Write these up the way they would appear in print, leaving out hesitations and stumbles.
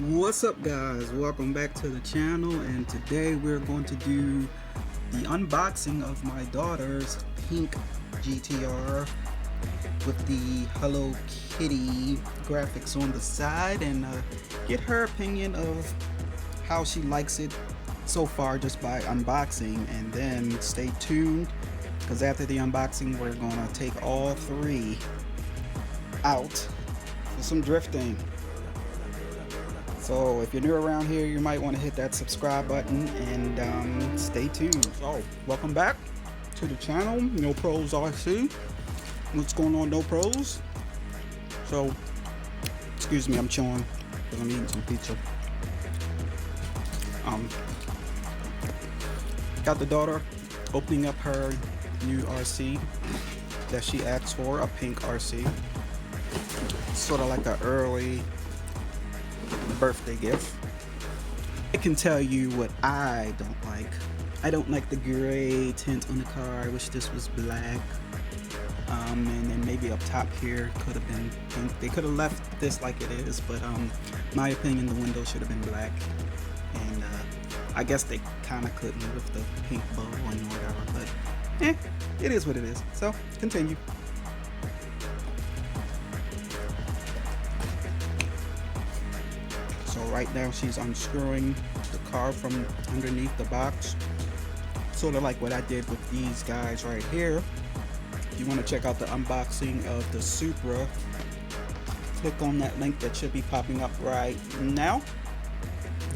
What's up, guys? Welcome back to the channel, and today we're going to do the unboxing of my daughter's pink GTR with the Hello Kitty graphics on the side, and get her opinion of how she likes it so far just by unboxing. And then stay tuned, because after the unboxing we're gonna take all three out for some drifting. So if you're new around here, you might want to hit that subscribe button and stay tuned. So welcome back to the channel, No Pros RC. What's going on, No Pros? So excuse me, I'm chewing because I'm eating some pizza. Got the daughter opening up her new RC that she asked for, a pink RC. Sort of like an early birthday gift. I can tell you what I don't like. I don't like the gray tint on the car. I wish this was black. And then maybe up top here could have been pink. They could have left this like it is, but my opinion, the window should have been black. And I guess they kind of couldn't with the pink bow and whatever, but it is what it is. So continue. So right now she's unscrewing the car from underneath the box, sort of like what I did with these guys right here. If you want to check out the unboxing of the Supra, click on that link that should be popping up right now.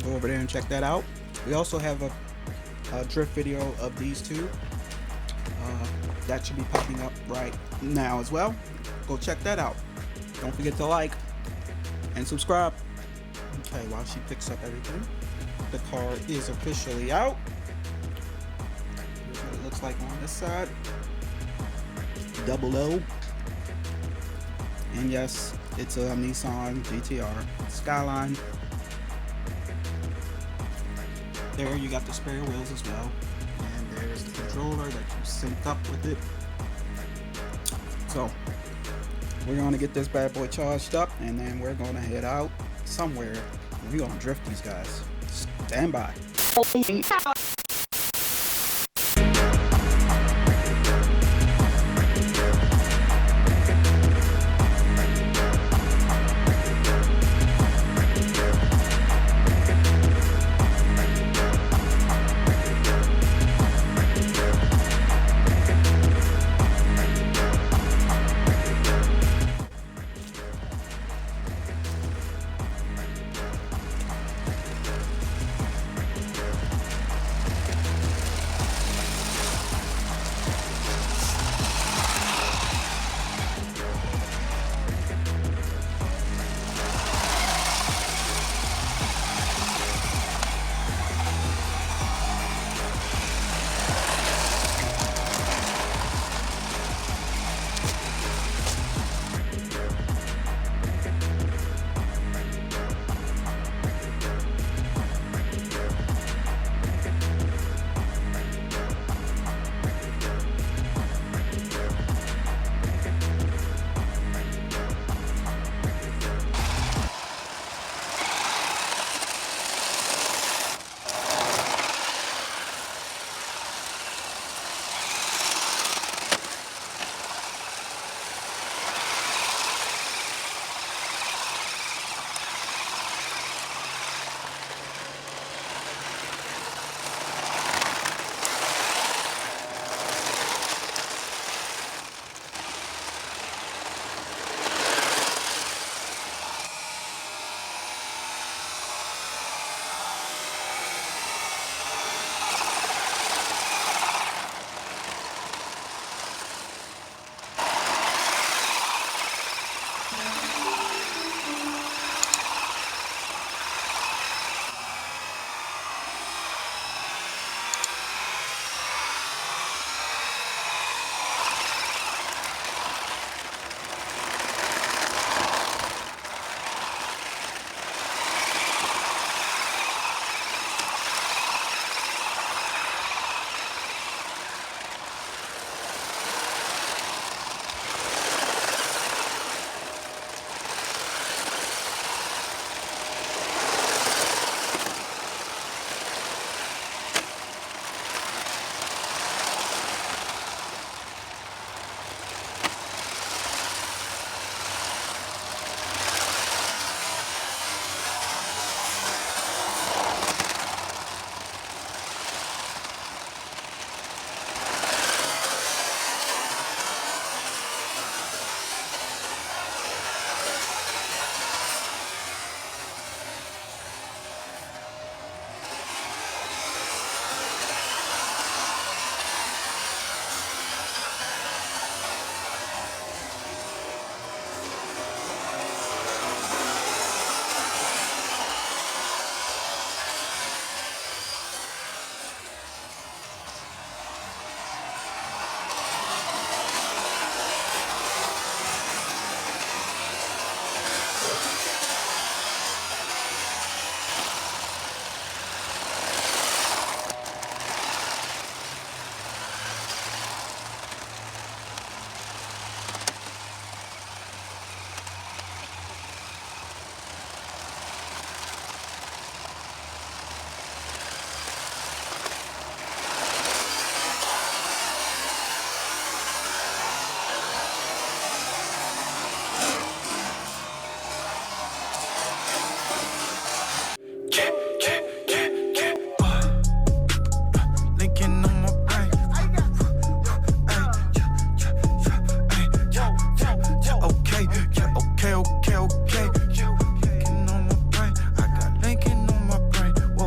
Go over there and check that out. We also have a drift video of these two. That should be popping up right now as well. Go check that out. Don't forget to like and subscribe. Okay, while she picks up everything, the car is officially out. Here's what it looks like on this side. Double O. And yes, it's a Nissan GTR Skyline. There you got the spare wheels as well. And there's the controller that you sync up with it. So we're gonna get this bad boy charged up, and then we're gonna head out somewhere. We're gonna drift these guys. Stand by.